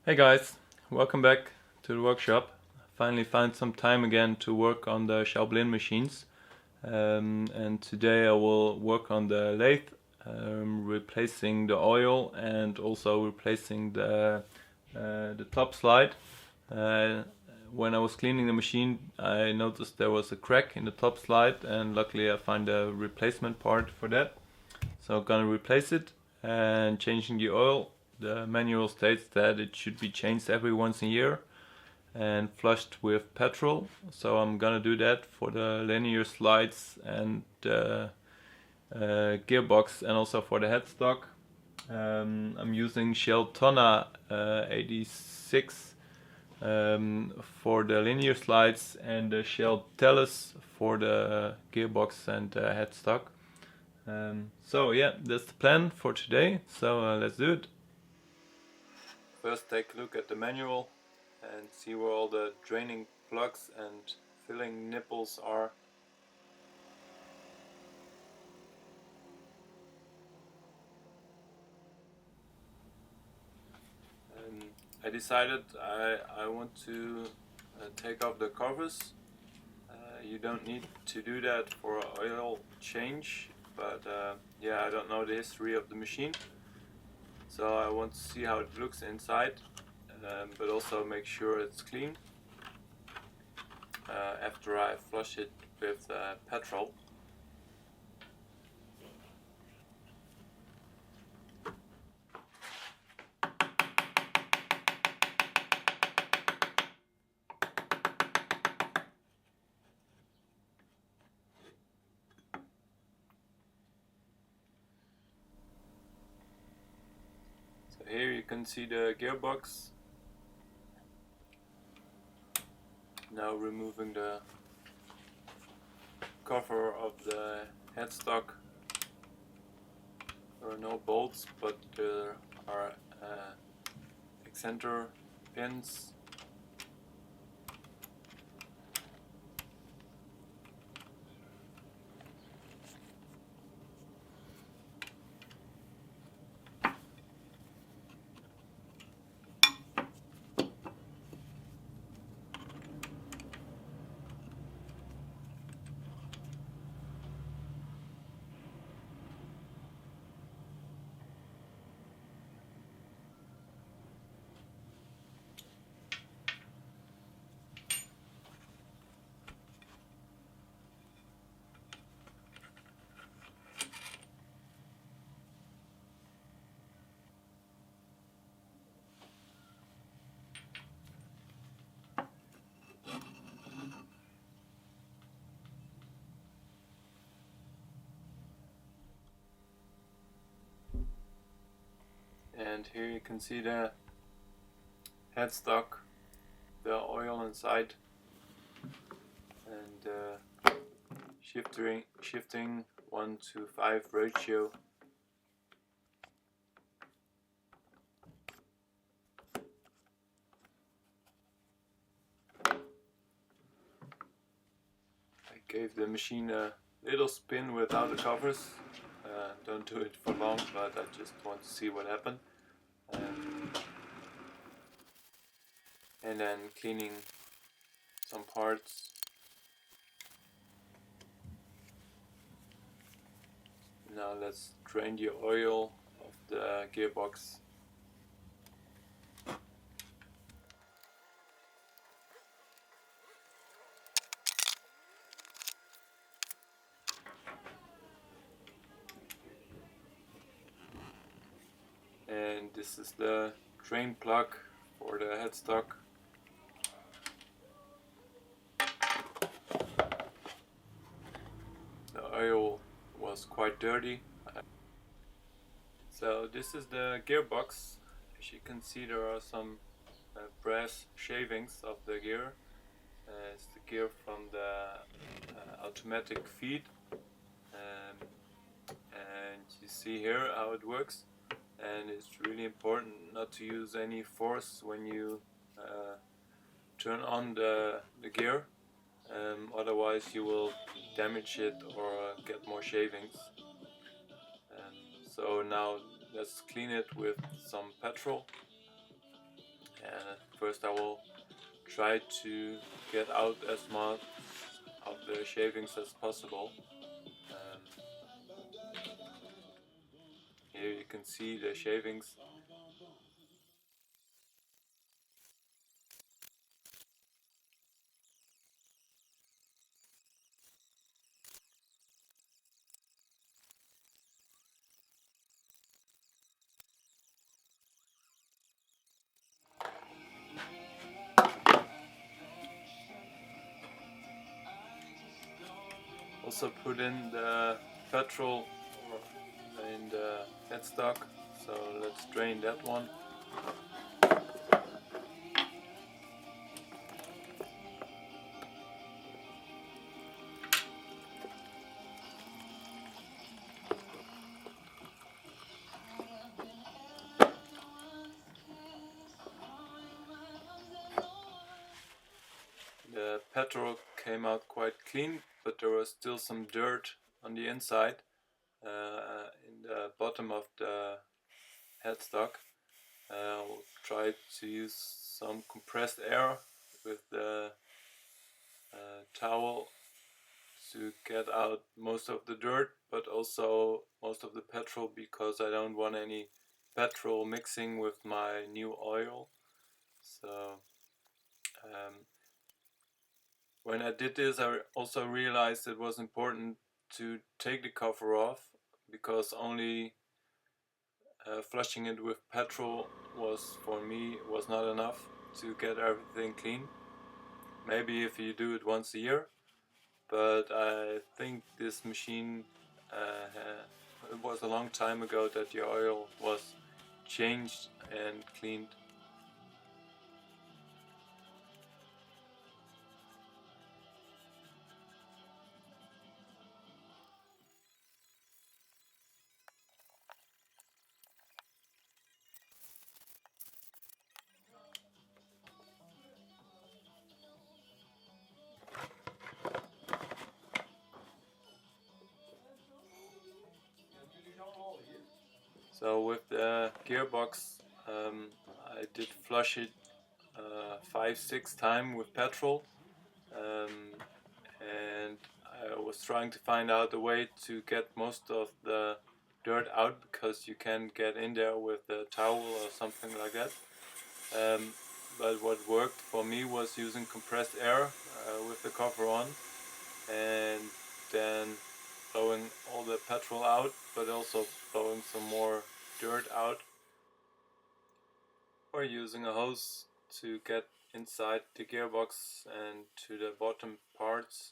Hey guys, welcome back to the workshop. Finally found some time again to work on the Schaublin machines, and today I will work on the lathe, replacing the oil and also replacing the top slide. Uh, when I was cleaning the machine, I noticed there was a crack in the top slide, and luckily I found a replacement part for that. So I'm gonna replace it and changing the oil. The manual states that it should be changed every once a year and flushed with petrol. So I'm gonna do that for the linear slides and gearbox and also for the headstock. I'm using Shell Tonna 86 for the linear slides and the Shell Tellus for the gearbox and headstock. So yeah, that's the plan for today. So let's do it. First take a look at the manual and see where all the draining plugs and filling nipples are. I decided I want to take off the covers. You don't need to do that for oil change, but yeah, I don't know the history of the machine, so I want to see how it looks inside, but also make sure it's clean after I flush it with petrol. So here you can see the gearbox. Now removing the cover of the headstock. There are no bolts, but there are eccentric pins. And here you can see the headstock, the oil inside, and shifting 1:5 ratio. I gave the machine a little spin without the covers. Don't do it for long, but I just want to see what happened. And then cleaning some parts. Now let's drain the oil of the gearbox. And this is the drain plug for the headstock. The oil was quite dirty. So this is the gearbox. As you can see, there are some brass shavings of the gear. It's the gear from the automatic feed. And you see here how it works. And it's really important not to use any force when you turn on the gear, otherwise you will damage it or get more shavings. So now let's clean it with some petrol, And first I will try to get out as much of the shavings as possible. Here you can see the shavings. Also put in the petrol in the headstock, so let's drain that one. The petrol came out quite clean, but there was still some dirt on the inside, in the bottom of the headstock. I'll try to use some compressed air with the towel to get out most of the dirt, but also most of the petrol, because I don't want any petrol mixing with my new oil. So when I did this, I also realized it was important to take the cover off, because only flushing it with petrol was, for me, was not enough to get everything clean. Maybe if you do it once a year, but I think this machine, it was a long time ago that the oil was changed and cleaned. So with the gearbox, I did flush it 5-6 times with petrol, and I was trying to find out a way to get most of the dirt out, because you can get in there with a towel or something like that. But what worked for me was using compressed air with the cover on, and then blowing all the petrol out, but also blowing some more dirt out, or using a hose to get inside the gearbox and to the bottom parts.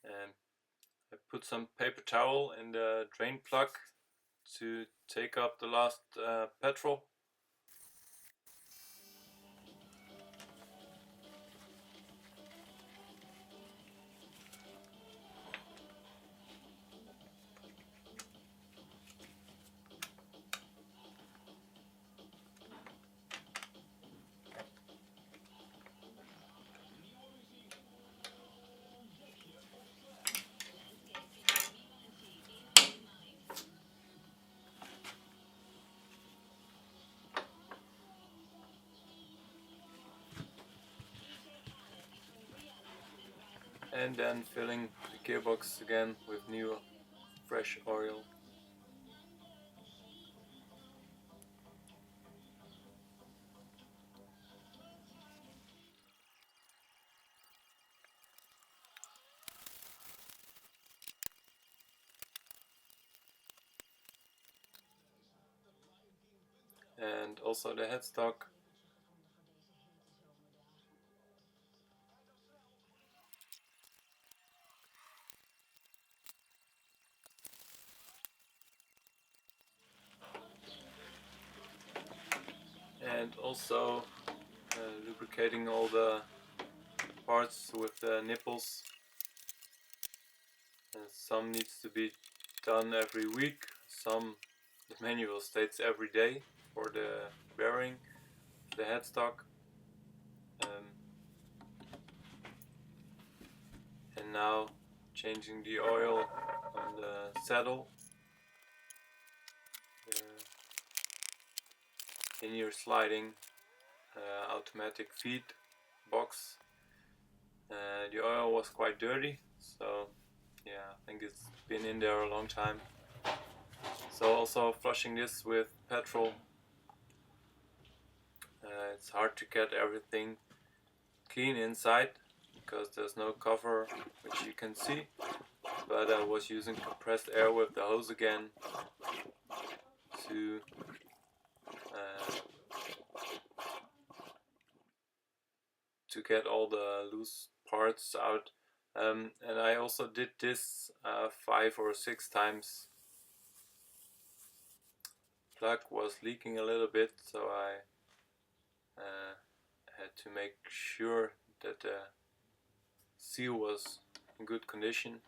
And I put some paper towel in the drain plug to take up the last petrol. And then filling the gearbox again with new fresh oil. And also the headstock. And also lubricating all the parts with the nipples. And some needs to be done every week, some, the manual states, every day for the bearing, the headstock. And now changing the oil on the saddle, the linear sliding automatic feed box. The oil was quite dirty, so yeah, I think it's been in there a long time. So also flushing this with petrol, it's hard to get everything clean inside because there's no cover which you can see, but I was using compressed air with the hose again to get all the loose parts out, and I also did this 5 or 6 times. Plug was leaking a little bit, so I had to make sure that the seal was in good condition.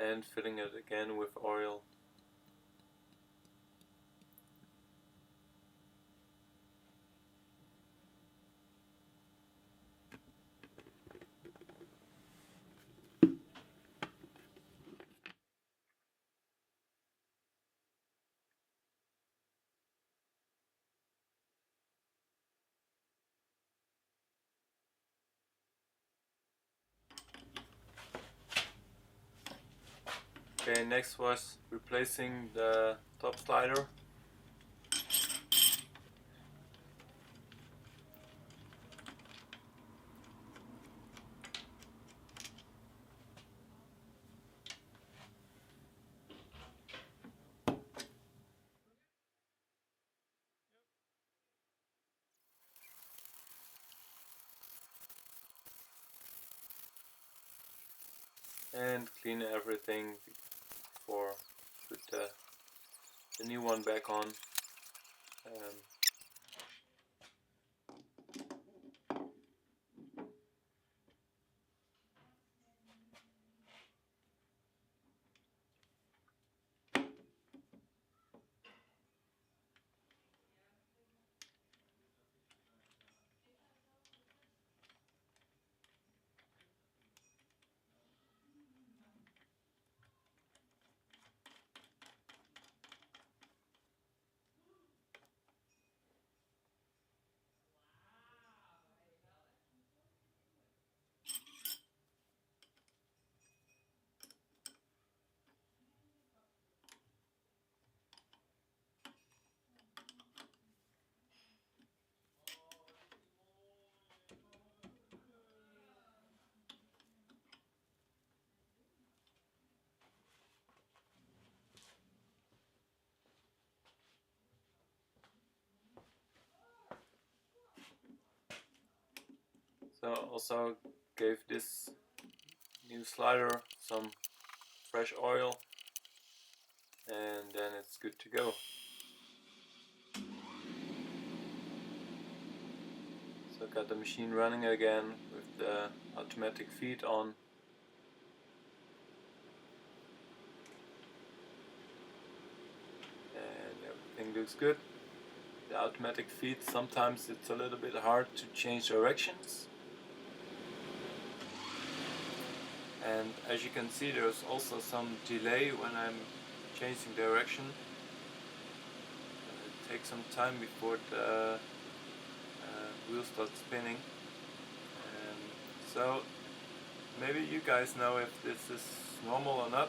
And filling it again with oil. Okay, next was replacing the top slider. And clean everything before put the new one back on. So also gave this new slider some fresh oil, and then it's good to go. So got the machine running again with the automatic feed on. And everything looks good. The automatic feed, sometimes it's a little bit hard to change directions. And as you can see, there's also some delay when I'm changing direction. It takes some time before the wheel starts spinning. So maybe you guys know if this is normal or not.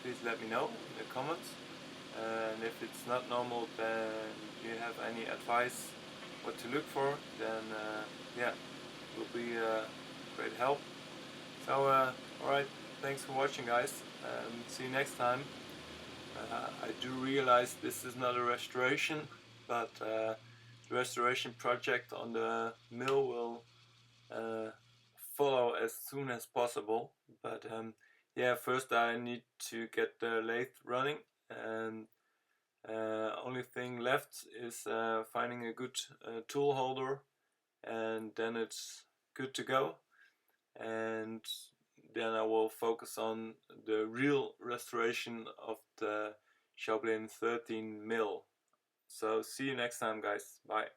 Please let me know in the comments. And if it's not normal, then you have any advice what to look for, then yeah, it will be great help. So alright, thanks for watching, guys, see you next time. I do realize this is not a restoration, but the restoration project on the mill will follow as soon as possible. But yeah, first I need to get the lathe running, and only thing left is finding a good tool holder, and then it's good to go. And then I will focus on the real restoration of the Schaublin 13 mill. So see you next time, guys. Bye.